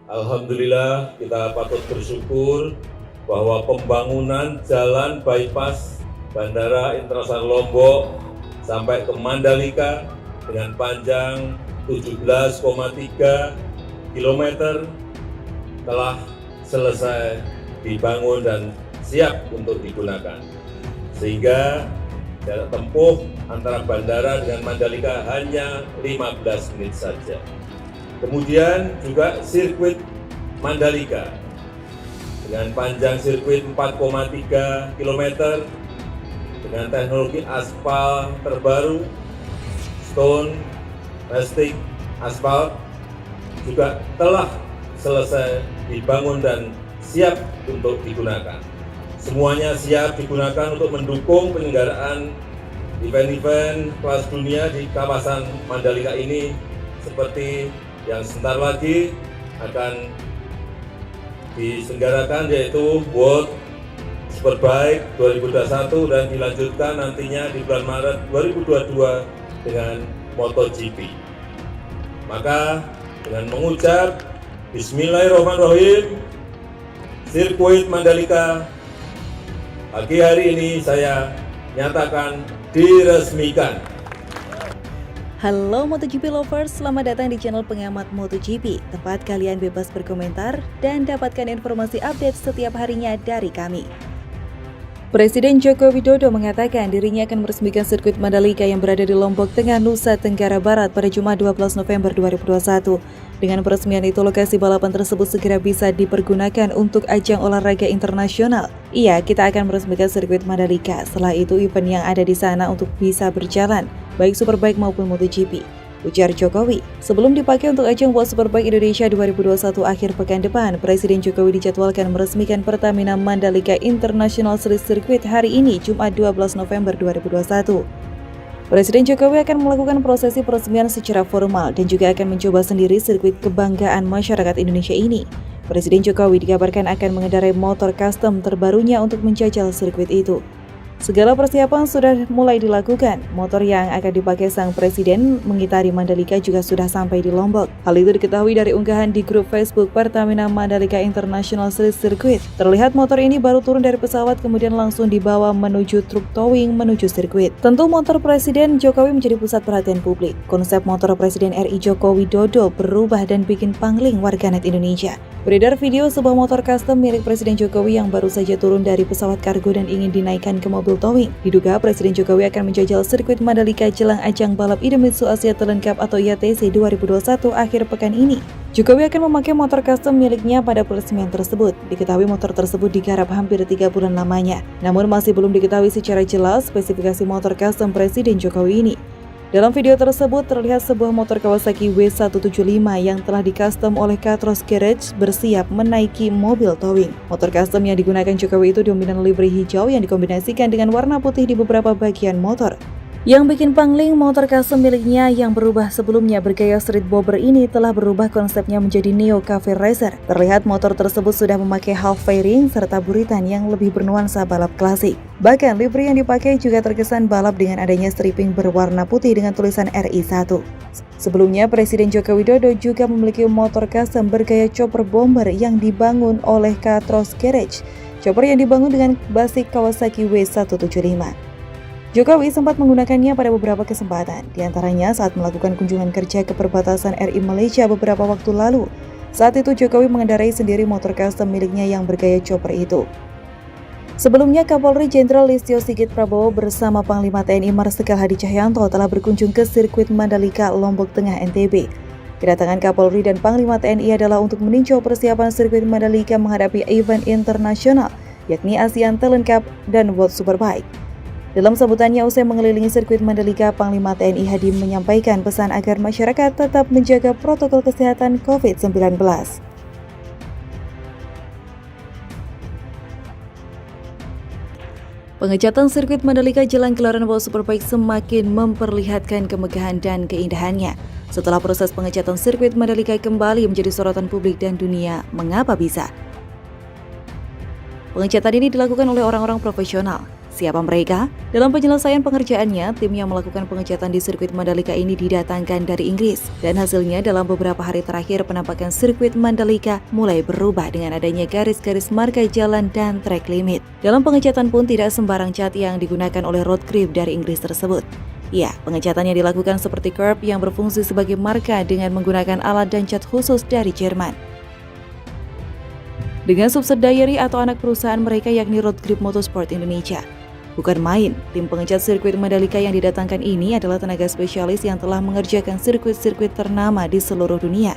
Alhamdulillah kita patut bersyukur bahwa pembangunan jalan bypass Bandara Internasional Lombok sampai ke Mandalika dengan panjang 17,3 km telah selesai dibangun dan siap untuk digunakan. Sehingga jarak tempuh antara bandara dengan Mandalika hanya 15 menit saja. Kemudian juga sirkuit Mandalika dengan panjang sirkuit 4,3 km dengan teknologi aspal terbaru, stone, plastik, aspal juga telah selesai dibangun dan siap untuk digunakan. Semuanya siap digunakan untuk mendukung penyelenggaraan event-event kelas dunia di kawasan Mandalika ini seperti yang sebentar lagi akan diselenggarakan, yaitu World Superbike 2021 dan dilanjutkan nantinya di bulan Maret 2022 dengan MotoGP. Maka dengan mengucap Bismillahirrahmanirrahim, sirkuit Mandalika pagi hari ini saya nyatakan diresmikan. Halo MotoGP lovers, selamat datang di channel pengamat MotoGP, tempat kalian bebas berkomentar dan dapatkan informasi update setiap harinya dari kami. Presiden Joko Widodo mengatakan dirinya akan meresmikan sirkuit Mandalika yang berada di Lombok Tengah, Nusa Tenggara Barat pada Jumat 12 November 2021. Dengan peresmian itu, lokasi balapan tersebut segera bisa dipergunakan untuk ajang olahraga internasional. Iya, kita akan meresmikan sirkuit Mandalika. Setelah itu, event yang ada di sana untuk bisa berjalan, baik Superbike maupun MotoGP, ujar Jokowi. Sebelum dipakai untuk ajang World Superbike Indonesia 2021 akhir pekan depan, Presiden Jokowi dijadwalkan meresmikan Pertamina Mandalika International Series Circuit hari ini, Jumat 12 November 2021. Presiden Jokowi akan melakukan prosesi peresmian secara formal dan juga akan mencoba sendiri sirkuit kebanggaan masyarakat Indonesia ini. Presiden Jokowi dikabarkan akan mengendarai motor custom terbarunya untuk menjajal sirkuit itu. Segala persiapan sudah mulai dilakukan. Motor yang akan dipakai sang presiden mengitari Mandalika juga sudah sampai di Lombok. Hal itu diketahui dari unggahan di grup Facebook Pertamina Mandalika International Series Circuit. Terlihat motor ini baru turun dari pesawat kemudian langsung dibawa menuju truk towing menuju sirkuit. Tentu motor Presiden Jokowi menjadi pusat perhatian publik. Konsep motor Presiden RI Joko Widodo berubah dan bikin pangling warganet Indonesia. Beredar video sebuah motor custom milik Presiden Jokowi yang baru saja turun dari pesawat kargo dan ingin dinaikkan ke mobil towing. Diduga Presiden Jokowi akan menjajal sirkuit Mandalika jelang ajang balap Idemitsu Asia Talent Cup atau IATC 2021 akhir pekan ini. Jokowi akan memakai motor custom miliknya pada peresmian tersebut. Diketahui motor tersebut digarap hampir 3 bulan lamanya. Namun masih belum diketahui secara jelas spesifikasi motor custom Presiden Jokowi ini. Dalam video tersebut terlihat sebuah motor Kawasaki W175 yang telah di-custom oleh Katros Garage bersiap menaiki mobil towing. Motor custom yang digunakan Jokowi itu dominan livery hijau yang dikombinasikan dengan warna putih di beberapa bagian motor. Yang bikin pangling, motor custom miliknya yang berubah sebelumnya bergaya street bobber ini telah berubah konsepnya menjadi Neo Cafe Racer. Terlihat motor tersebut sudah memakai half fairing serta buritan yang lebih bernuansa balap klasik. Bahkan livery yang dipakai juga terkesan balap dengan adanya stripping berwarna putih dengan tulisan RI1. Sebelumnya, Presiden Joko Widodo juga memiliki motor custom bergaya chopper bomber yang dibangun oleh Katros Garage. Chopper yang dibangun dengan basis Kawasaki W175. Jokowi sempat menggunakannya pada beberapa kesempatan, diantaranya saat melakukan kunjungan kerja ke perbatasan RI Malaysia beberapa waktu lalu. Saat itu Jokowi mengendarai sendiri motor custom miliknya yang bergaya chopper itu. Sebelumnya, Kapolri Jenderal Listio Sigit Prabowo bersama Panglima TNI Marsikal Hadi Cahyanto telah berkunjung ke sirkuit Mandalika, Lombok Tengah, NTB. Kedatangan Kapolri dan Panglima TNI adalah untuk meninjau persiapan sirkuit Mandalika menghadapi event internasional, yakni ASEAN Talent Cup dan World Superbike. Dalam sambutannya usai mengelilingi sirkuit Mandalika, Panglima TNI Hadi menyampaikan pesan agar masyarakat tetap menjaga protokol kesehatan COVID-19. Pengecatan sirkuit Mandalika jelang gelaran World Superbike semakin memperlihatkan kemegahan dan keindahannya. Setelah proses pengecatan sirkuit Mandalika kembali menjadi sorotan publik dan dunia, mengapa bisa? Pengecatan ini dilakukan oleh orang-orang profesional. Siapa mereka? Dalam penyelesaian pengerjaannya, tim yang melakukan pengecatan di sirkuit Mandalika ini didatangkan dari Inggris. Dan hasilnya dalam beberapa hari terakhir penampakan sirkuit Mandalika mulai berubah dengan adanya garis-garis marka jalan dan track limit. Dalam pengecatan pun tidak sembarang cat yang digunakan oleh road grip dari Inggris tersebut. Ya, pengecatannya dilakukan seperti curb yang berfungsi sebagai marka dengan menggunakan alat dan cat khusus dari Jerman. Dengan subsidiary atau anak perusahaan mereka yakni Road Grip Motorsport Indonesia. Bukan main, tim pengecat sirkuit Mandalika yang didatangkan ini adalah tenaga spesialis yang telah mengerjakan sirkuit-sirkuit ternama di seluruh dunia.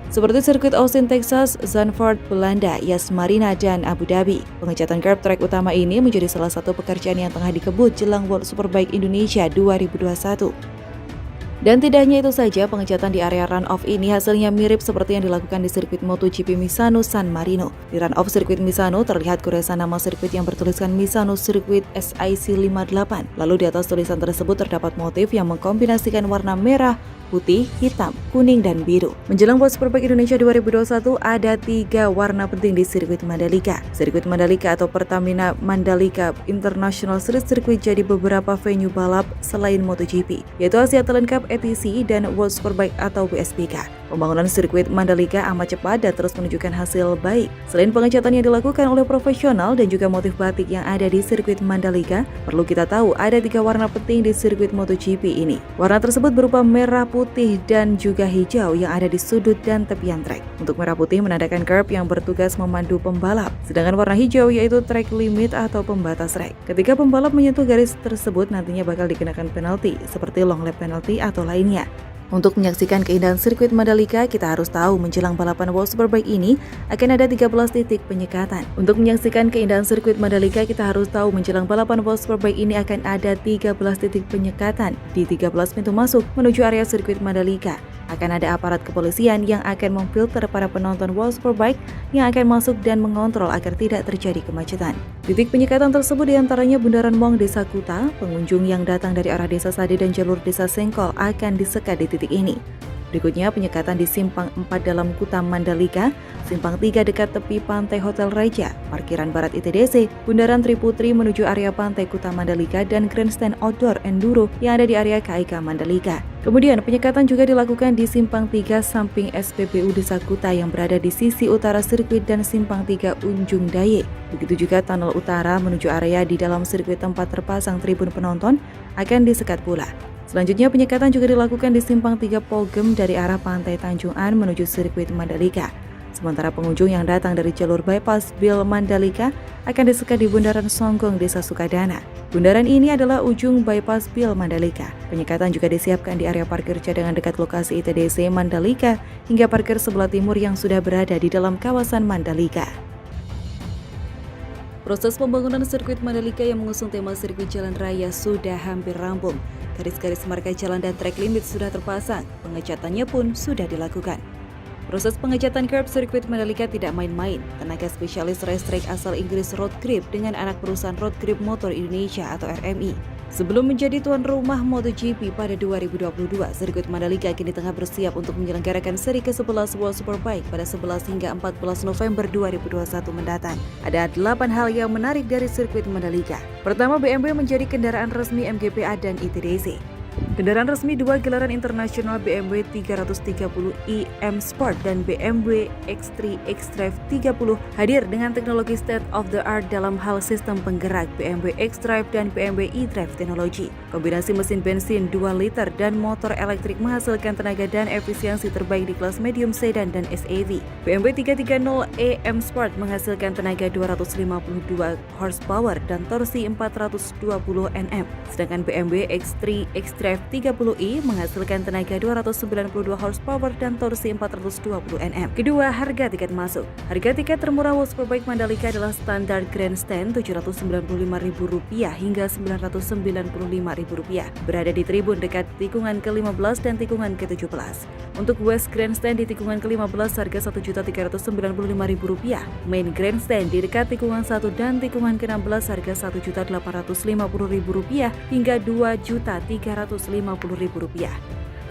Seperti sirkuit Austin, Texas, Zandvoort, Belanda, Yas Marina, dan Abu Dhabi. Pengecatan curb track utama ini menjadi salah satu pekerjaan yang tengah dikebut jelang World Superbike Indonesia 2021. Dan tidak hanya itu saja, pengecatan di area run-off ini hasilnya mirip seperti yang dilakukan di sirkuit MotoGP Misano San Marino. Di run-off sirkuit Misano terlihat goresan nama sirkuit yang bertuliskan Misano Circuit SIC 58. Lalu di atas tulisan tersebut terdapat motif yang mengkombinasikan warna merah, putih, hitam, kuning, dan biru. Menjelang World Superbike Indonesia 2021, ada 3 warna penting di sirkuit Mandalika. Sirkuit Mandalika atau Pertamina Mandalika International Street Circuit jadi beberapa venue balap selain MotoGP, yaitu Asia Talent Cup ETC dan World Superbike atau WSBK. Pembangunan sirkuit Mandalika amat cepat dan terus menunjukkan hasil baik. Selain pengecatan yang dilakukan oleh profesional dan juga motif batik yang ada di sirkuit Mandalika, perlu kita tahu ada 3 warna penting di sirkuit MotoGP ini. Warna tersebut berupa merah, putih, dan juga hijau yang ada di sudut dan tepian trek. Untuk merah putih menandakan curb yang bertugas memandu pembalap, sedangkan warna hijau yaitu track limit atau pembatas trek. Ketika pembalap menyentuh garis tersebut nantinya bakal dikenakan penalti seperti long lap penalty atau lainnya. Untuk menyaksikan keindahan sirkuit Mandalika, kita harus tahu menjelang balapan World Superbike ini akan ada 13 titik penyekatan. Untuk menyaksikan keindahan sirkuit Mandalika, kita harus tahu menjelang balapan World Superbike ini akan ada 13 titik penyekatan di 13 pintu masuk menuju area sirkuit Mandalika. Akan ada aparat kepolisian yang akan memfilter para penonton World Superbike yang akan masuk dan mengontrol agar tidak terjadi kemacetan. Titik penyekatan tersebut diantaranya Bundaran Mong Desa Kuta, pengunjung yang datang dari arah Desa Sade dan jalur Desa Sengkol akan disekat di titik ini. Berikutnya penyekatan di Simpang 4 dalam Kuta Mandalika, Simpang 3 dekat tepi Pantai Hotel Raja, Parkiran Barat ITDC, Bundaran Triputri menuju area Pantai Kuta Mandalika, dan Grandstand Outdoor Enduro yang ada di area KIK Mandalika. Kemudian penyekatan juga dilakukan di Simpang 3 samping SPBU Desa Kuta yang berada di sisi utara sirkuit dan Simpang 3 Unjung Daye. Begitu juga tunnel utara menuju area di dalam sirkuit tempat terpasang tribun penonton akan disekat pula. Selanjutnya penyekatan juga dilakukan di Simpang 3 Pogem dari arah Pantai Tanjung An menuju sirkuit Mandalika. Sementara pengunjung yang datang dari jalur bypass Bil Mandalika akan disekat di Bundaran Songgong Desa Sukadana. Bundaran ini adalah ujung bypass Bil Mandalika. Penyekatan juga disiapkan di area parkir cadangan dekat lokasi ITDC Mandalika hingga parkir sebelah timur yang sudah berada di dalam kawasan Mandalika. Proses pembangunan sirkuit Mandalika yang mengusung tema sirkuit jalan raya sudah hampir rampung. Garis-garis marka jalan dan track limit sudah terpasang, pengecatannya pun sudah dilakukan. Proses pengecatan curb sirkuit Mandalika tidak main-main. Tenaga spesialis racetrack asal Inggris Road Grip dengan anak perusahaan Road Grip Motor Indonesia atau RMI. Sebelum menjadi tuan rumah MotoGP pada 2022, sirkuit Mandalika kini tengah bersiap untuk menyelenggarakan seri ke-11 World Superbike pada 11 hingga 14 November 2021 mendatang. Ada 8 hal yang menarik dari sirkuit Mandalika. Pertama, BMW menjadi kendaraan resmi MGPA dan ITDC. Kendaraan resmi 2 gelaran internasional BMW 330i M Sport dan BMW X3 xDrive 30 hadir dengan teknologi state of the art dalam hal sistem penggerak BMW xDrive dan BMW eDrive teknologi. Kombinasi mesin bensin 2 liter dan motor elektrik menghasilkan tenaga dan efisiensi terbaik di kelas medium sedan dan SUV. BMW 330e M Sport menghasilkan tenaga 252 horsepower dan torsi 420 Nm, sedangkan BMW X3 xDrive 30i menghasilkan tenaga 292 horsepower dan torsi 420 Nm. Kedua, harga tiket masuk. Harga tiket termurah World Superbike Mandalika adalah standar grandstand Rp795.000 hingga Rp995.000, berada di tribun dekat tikungan ke-15 dan tikungan ke-17. Untuk West Grandstand di tikungan ke-15 harga Rp1.395.000, Main Grandstand di dekat tikungan 1 dan tikungan ke-16 harga Rp1.850.000 hingga Rp2.350.000.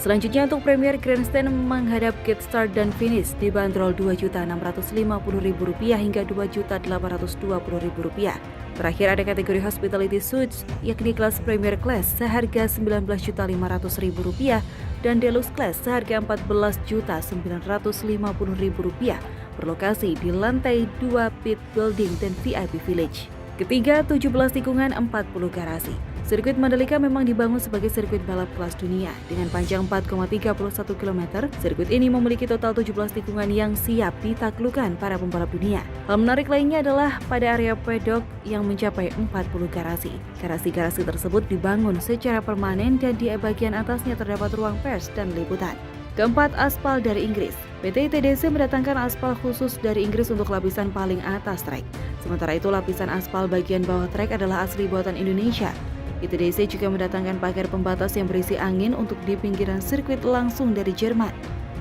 Selanjutnya untuk Premier Grandstand menghadap Gate Start dan Finish dibanderol Rp2.650.000 hingga Rp2.820.000. Terakhir ada kategori Hospitality Suites, yakni kelas Premier Class seharga Rp19.500.000 dan Deluxe Class seharga Rp14.950.000 berlokasi di lantai 2 Pit Building dan VIP Village. Ketiga, 17 tikungan 40 garasi. Sirkuit Mandalika memang dibangun sebagai sirkuit balap kelas dunia. Dengan panjang 4,31 km, sirkuit ini memiliki total 17 tikungan yang siap ditaklukkan para pembalap dunia. Hal menarik lainnya adalah pada area pedok yang mencapai 40 garasi. Garasi-garasi tersebut dibangun secara permanen dan di bagian atasnya terdapat ruang pers dan liputan. Keempat, aspal dari Inggris. PT ITDC mendatangkan aspal khusus dari Inggris untuk lapisan paling atas trek. Sementara itu lapisan aspal bagian bawah trek adalah asli buatan Indonesia. ITDC juga mendatangkan pagar pembatas yang berisi angin untuk di pinggiran sirkuit langsung dari Jerman.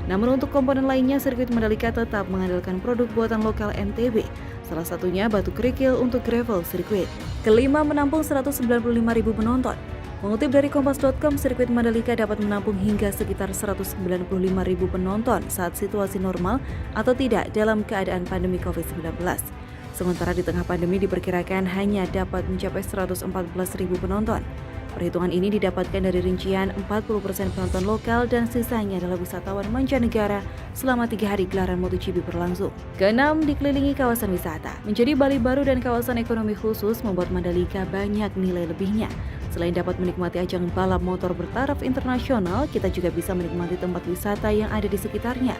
Namun untuk komponen lainnya, sirkuit Mandalika tetap mengandalkan produk buatan lokal NTB, salah satunya batu kerikil untuk gravel sirkuit. Kelima, menampung 195.000 penonton. Mengutip dari Kompas.com, sirkuit Mandalika dapat menampung hingga sekitar 195.000 penonton saat situasi normal atau tidak dalam keadaan pandemi COVID-19. Sementara di tengah pandemi diperkirakan hanya dapat mencapai 114.000 penonton. Perhitungan ini didapatkan dari rincian 40% penonton lokal dan sisanya adalah wisatawan mancanegara selama 3 hari gelaran MotoGP berlangsung. Keenam, dikelilingi kawasan wisata. Menjadi Bali baru dan kawasan ekonomi khusus membuat Mandalika banyak nilai lebihnya. Selain dapat menikmati ajang balap motor bertaraf internasional, kita juga bisa menikmati tempat wisata yang ada di sekitarnya.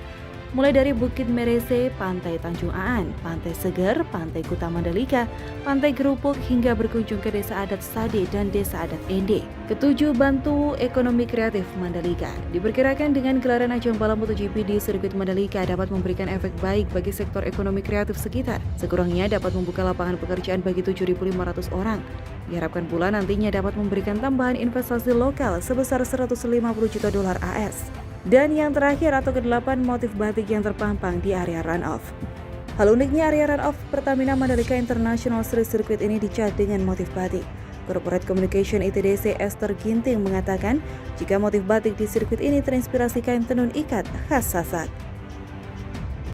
Mulai dari Bukit Merese, Pantai Tanjung Aan, Pantai Seger, Pantai Kuta Mandalika, Pantai Gerupuk, hingga berkunjung ke Desa Adat Sade dan Desa Adat Ende. Ketujuh, bantu ekonomi kreatif Mandalika. Diperkirakan dengan gelaran ajang balap MotoGP di sirkuit Mandalika dapat memberikan efek baik bagi sektor ekonomi kreatif sekitar. Sekurangnya dapat membuka lapangan pekerjaan bagi 7.500 orang. Diharapkan pula nantinya dapat memberikan tambahan investasi lokal sebesar $150 juta AS. Dan yang terakhir atau ke-8, motif batik yang terpampang di area run-off. Hal uniknya area run-off Pertamina Mandalika International Street Circuit ini dicat dengan motif batik. Corporate Communication ITDC Esther Ginting mengatakan jika motif batik di sirkuit ini terinspirasi kain tenun ikat khas Sasak.